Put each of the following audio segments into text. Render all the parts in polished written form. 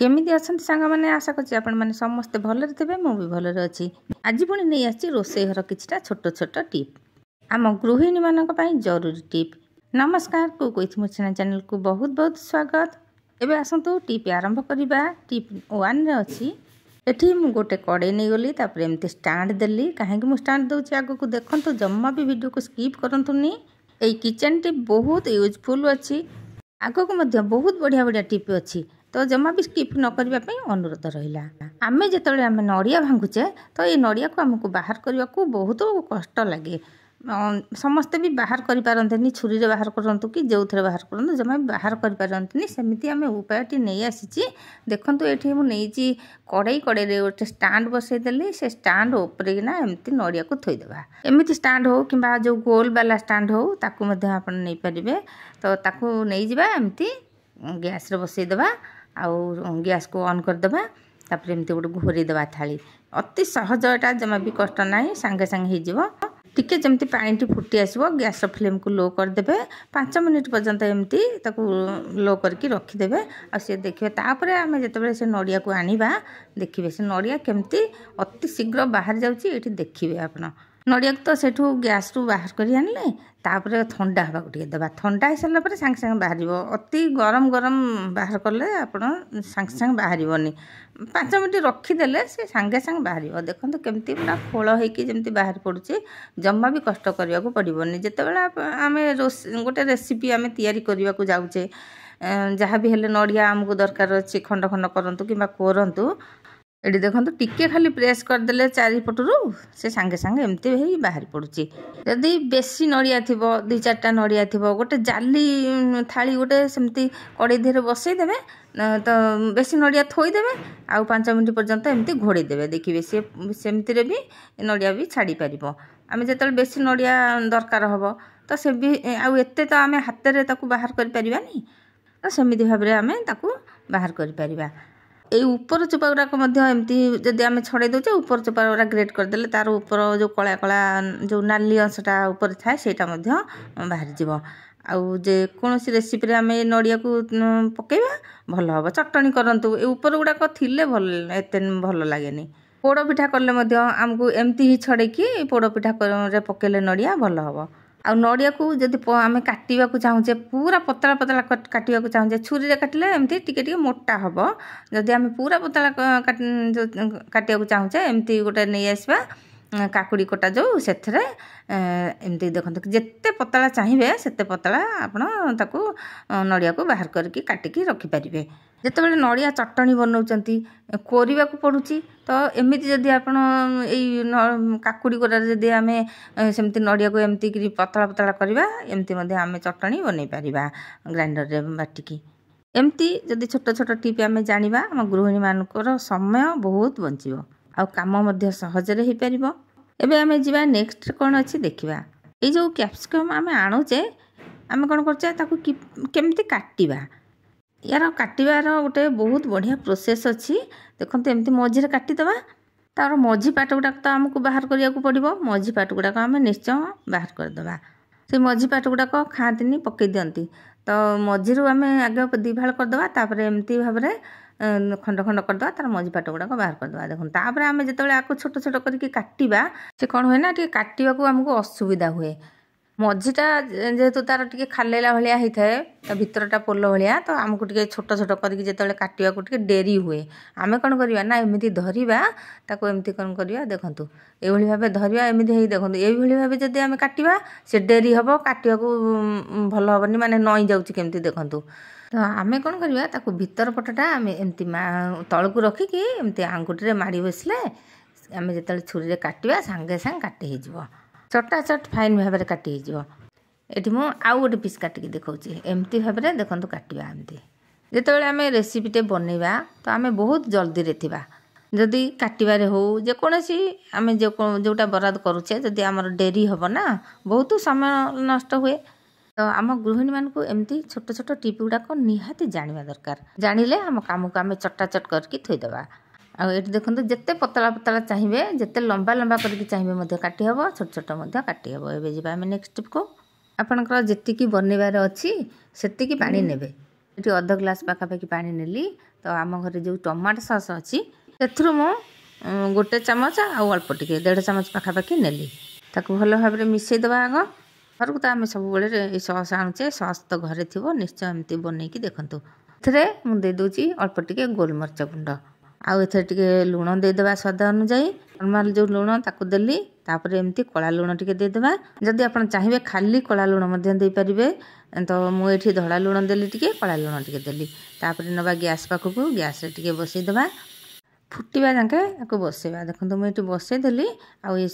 केमिति अछंती सांग माने आशा करछि आपण माने समस्त भलरे थेबे मु भी भलरे अछि। आज पुणी नहीं आछि रोषेई घर किछटा छोट छोट टिप आम गृहिणी मानक पई जरूरी टिप। नमस्कार कुक मो चैनल को बहुत बहुत स्वागत। एबे आसंतु टिप आरंभ करिबा। टिप 1 रे अछि एठी मु गोटे कड़े नहीं गली तापर एमती स्टैंड देली काहे कि मु स्टैंड दउछि आगो को देखंतु जम्मा भी वीडियो को स्किप करंतुनी। एई किचन टिप बहुत यूजफुल अछि आगो को मध्य बहुत बढ़िया बढ़िया टिप अछि तो जमा भी स्किप न करबा पई अनुरोध रहिला। आमे जेतले आमे नड़िया भांगुचे तो ये नड़िया को हमको बाहर करबा को बहुत कष्ट लागे। समस्ते भी बाहर करि पारंतनी छुरी रे बाहर करंतु कि जोथरे बाहर करंतु जमा बाहर करि पारंतनी सेमिति आमे उपायटी नै आसीची। देखंतु एठी मु नैची कड़े रे ओटे स्टैंड बसै देली से स्टैंड ऊपर ना एमती नड़िया को थोई देबा। एमिति स्टैंड हो किबा जो गोल वाला स्टैंड हो ताकू मध्ये आपण नै परिबे तो ताकू नै जिबा एमती गैस रे बसै देबा आउ गैस को ऑन कर देबा तापर एमती गोटे घोरी देबा थाली। अति सहज एटा जमा भी कष्ट नाही संगे संगे हे जिवो। टिके जमती पानी टी फुटी आसीबो गैस फ्लेम को लो कर देबे 5 मिनिट पर्यंत एमती ताकू लो करके रखी देबे। आ से देखिबे तापरे आमे जेतेबेले से नड़िया को आनिबा देखिबे से नड़िया केमती अति शीघ्र बाहर जाउची एठी देखिबे आपण। नड़िया तो सेठू गैस रु बाहर करी आनले तापरे ठंडा हवा को देबा। ठंडा हो सारा पर संग संग बाहरिबो। अति गरम गरम बाहर करले आपण संग संग बाहरिबोनी 5 मिनिट रखी देले से संगे संग बाहरिबो। देखंतु केमती पूरा खोल हेकी जेमती बाहर पडुची जम्मा भी कष्ट करिया को पड़िबोनी। जेतेबेले आमे गोटे रेसिपी आमे तयारी करिया को जाउचे जहाँ भी हेले नड़िया हमको दरकार अछि खंड खंड करंतु किबा कोरंतु एडी देखंतु टिके खाली प्रेस कर देले चारि पटरू से संगे संगे एमती हेई बाहर पडुची। यदि बेसी नड़िया थिबो 2-4टा नड़िया थिबो गोटे जाली थाली गोटे सेमती कड़े धीरे बसै देबे तो बेसी नड़िया थोई देबे आउ 5 मिनिट पर्यंत एमती घोड़ी देबे। देखिबे से सेमती रे भी नड़िया भी छाड़ी परिबो। आमे जेतल बेसी नड़िया दरकार हबो तो से भी आउ एते तो आमे हाथ रे ताकू बाहर कर परिबानी तो सेमिति भाबरे आमे ताकू बाहर कर परिबा। ए ऊपर चोपा गुड़ा को मध्य एमती जदि आमे छड़े दोचे ऊपर चोपा गुड़ा ग्रेट कर देले तार ऊपर जो कला कला जो नाली अंशटा ऊपर थाए सेटा मध्य बाहर जीवो। आउ जे कोनोसी रेसिपी रे आमे नड़िया को पकेबा भल हबो। चटनी करंतु ए ऊपर गुड़ा को थिले भल एते भल लागेनी। पोड़ो पिठा करले मध्य हमको एमती ही छड़े कि पोड़ो पिठा रे पकेले नड़िया भल हबो। आ नड़िया को जदि आमे काटिबा को चाहुचे पूरा पतला पतला काटिबा को चाहुचे छुरी रे काटले एमती टिके टिके मोटा हबो। जदि आमे पूरा पतला काटिबा को चाहुचे एमती गोटे नै आसीबा काकुड़ी कोटा जो सेथरे एमती देखंतु जेते पतला चाहिबे सेते पतला आपण ताकू नड़िया को बाहर करके काटिकी रखि परिबे। जेतेबेले नड़िया चटनी बनौचंती कोरिबा को पडुची तो एमिति जदि आपण एई काकुड़ी कोटा जदि आमे सेमती नड़िया को एमती कि पतला पतला करबा एमती मध्ये आमे चटनी बनै परिबा ग्राइंडर रे बाटिकी। एमती जदि छोट छोट टिप आमे जानिबा हम गृहिणी मानकर समय बहुत बंचिबो आ काम मध्ये सहज रे हे परिबो। एबे आमे जिबा नेक्स्ट कोन अछि देखिबा। ए जो कैप्सिकम आमे आणुचे आमे कोन करचे ताकू केमती काटिबा यार काटिबार गोटे बहुत बढ़िया प्रोसेस अच्छी। देखते एमती मझे काटी देबा तार मझी पाट गुड़ा तो आमको बाहर करिया को पड़िबो। मझी पाट गुड़ा आम निश्चय बाहर कर देबा। से मझी पाट गुड़ा खाआंतीनी पकई दियंती तो मझी आम आगे 2 फाड़ कर देबा तापर एमती भाबरे खंड खंड कर देबा तार मझी पाट गुड़ा बाहर कर देबा। देखो तापर आम जेतेबेले आको छोट छोट करके काटिबा से कोन होय ना टे काटिबा को हमको असुविधा हुए। मझीटा जेहेतु तार टिके खालेला भलिया ही थाए ता भितरटा पोलो भलिया तो हमको टिके छोट छोट करके जेतेबेले काटिबा को टिके डेरी हुए। आमे कोन करिया ना एमिति धरिबा ताको एमिति कोन करिया देखंतु ए भली भाबे धरिया एमिति हेई देखंतु ए भली भाबे जदि आमे काटिबा से डेरी हबो काटिबा को भल हबनी माने नई जाउची केमति देखंतु। तो आमे कोन करिया ताको भीतर पटटा आमे एमिति तळकु रखी कि एमिति आंगुठी रे माडी बसले आमे जेतेबेले छुरी रे काटिबा संगे संग काटी हे जिवो चटा चट फाइन भाव में काटी हो। ये मु आउ गोटे पीस काटिकी देखा एमती भाव में देखो काटा एमती जिते आम रेसिपीटे बनइबा तो आम बहुत जल्दी रे थिबा। जदि काटबारे हो जेकोसी आम जोटा बराद करुचे जदि आमर डेरी हम ना बहुत समय नष्ट हुए। तो आम गृहिणी मान को एमती छोट छोट टिप गुड़ाक निहाती जानिबा दरकार। जानिले आम काम को आम चटाचट करके थोईदेबा। आ ये देखो जिते पतला पतला चाहिए जिते लंबा लंबा करके चाहिए काटी हम छोट छोट काटी हम। एबे जीवा आम नेक्स्ट टिप को आपणकर जी बनइबार अच्छी से पानी नेबे। ये 1/2 ग्लास पाखापाखि पानी नेली तो आम घरे जो टमाटो सॉस अच्छी से मु गोटे चामच आउ अल्प टिके 1.5 चामच पाखापाखि नेली ताकू भल भाव में मिसईदे आग घर को तो आम सब सॉस आणुचे सॉस तो घरे थी निश्चय एमती बनईकी देखूँ ए मुझे दूची अल्प टिके गोलमरीच गुंड आउ टे लुण देदेबा स्वाद अनुजाई नॉर्मल जो लुण ताकू देली तापर एमती कला लुण टिके देदेबा जदि आप चाहिए खाली कला लुण दे पारे तो मुझे धड़ा लुण देली टिके कला लुण टिके देली तापर नवा गैस पाखक गैस टिके बसईदेबा फुटिबा जाके आपको बसैबा देखो मुझे बसईदेली आउ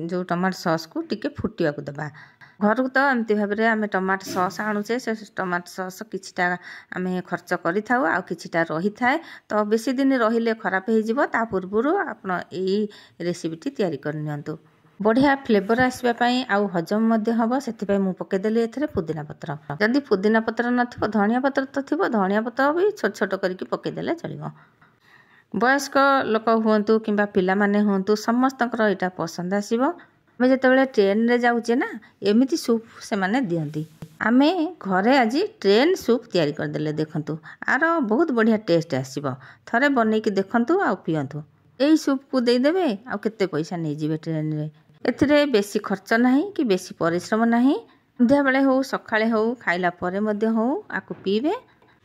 जो टमाटो सॉस को टिके फुटिया को देबा घर को तो एमती भाव में आम टमाटो सॉस आणुचे से टमाटो सॉस किछिटा आम खर्च करि थाउ आ किछिटा रही थाए तो बेसी दिन रहिले खराब हो जिवो ता पूर्वरु आपण एई रेसिपीटी तयारी कर नियंतु बढ़िया फ्लेवर आसवाई आउ हजम हम से मुझे पकईदेली एथरे पुदीना पत्र जदि पुदीना पत्र नथिबो धनिया पत्र तो थी धनिया पत्र भी छोट छोट करके पकईदेले चलिबो वयस्क लोक हुंतु किंबा पिला माने हुंतु समस्तकर यहाँ पसंद आसीबो आम जिते ट्रेन रे जाऊे ना एमती सूप से माने दियंती आम घरे आज ट्रेन सूप तैयारी करदेले देखंतु आर बहुत बढ़िया टेस्ट आसीबो थरे बनईकी देखंतु आ पियंतु एई सूप को देदेवे आ केते पैसा नहीं जिवे ट्रेन रे एथिरे बेसी खर्च नाही कि बेसी परिश्रम नाही संध्या बेले हो सकाळे हो खाइला परे मध्य हो आकु पीबे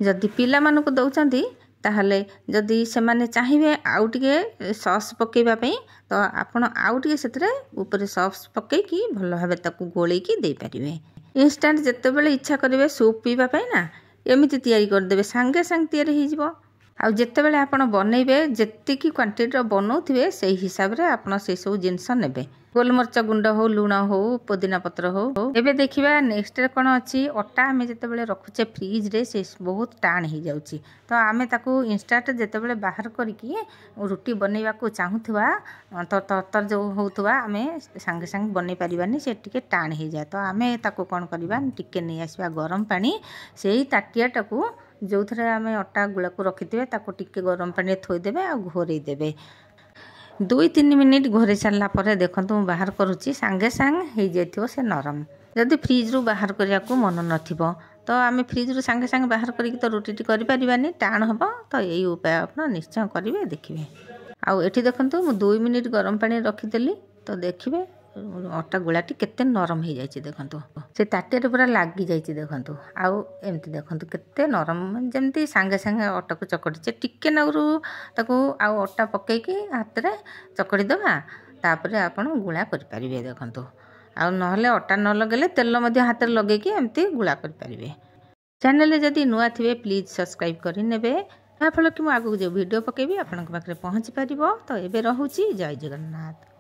जदि पिला मानकु दउचंती ताहले जदि से माने चाहिए आउ टिके सॉस पकेबा पई तो आपण आउ टिके सेतरे ऊपर सॉस पकेकी भल भाबे ताकू गोळेकी दे परिवे इंस्टेंट जत्ते बेले इच्छा करिवे सूप पीबा पई ना एमिति तयारी कर देबे संगे संग तयारी हो जिवो आ जत्ते बेले आपण बनैबे जत्तिकी क्वांटिटी रो बनौथिबे सेही हिसाब रे आपण से सब जिंस नेबे गोलमरीच गुंड हो लुण हो पुदीना पत्र हो एबे देखिबा नेक्स्ट रे कोन अछि अटा हमें जते बेले रखुचे फ्रिज रे से बहुत टाण हो जाउची तो आमे ताकू इंस्टेंट जते बेले बाहर करिकी रोटी बनैबा को चाहुथबा तो तर जो होतबा आमे संगे संग बनै परिबानी से टिके टाण हो जाए तो आमे ताकू कोन करबा टिके नै आसीबा गरम पानी सेही ताटिया टाकू जो थरे आमे अटा गुला को रखिथिबे ताकू टिके गरम पानी थोई देबे आ घोरै देबे 2-3 मिनिट घोरै सारा पर देखो बाहर करुच्ची सांगे सांग हो जाइथिबो से नरम जदि फ्रिज रु बाहर करिया को मन नथिबो तो आम फ्रिज रु सांगे सांगे बाहर करिक तो रोटी करि परिबानी टाण हबो तो यही उपाय आपण निश्चय करिवे देखिबे आउ एठी देखंतु मु 2 मिनिट गरम पानी रखिदेली तो देखिबे अटा गुलाटी केते नरम हो जाइए देखो से ताटिया पूरा लगी जाइए देखो आउ एमती देखो केते नरम जमती सांगे सांगे अटा को चकटी टिके नगरू ताकू आउ अटा पकईकी हाथ में चकड़ी दबा तापर आपण गुला करें देखो आउ नहले अटा न लगे तेल हाथ में लगे एमती गुला करें चैनल जदि नुआ थे प्लीज सब्सक्राइब करेंगे याफल कि मुझे आगे जो वीडियो पकेबी आपण पाखे पहुँची पार तो ये रोचे जय जगन्नाथ।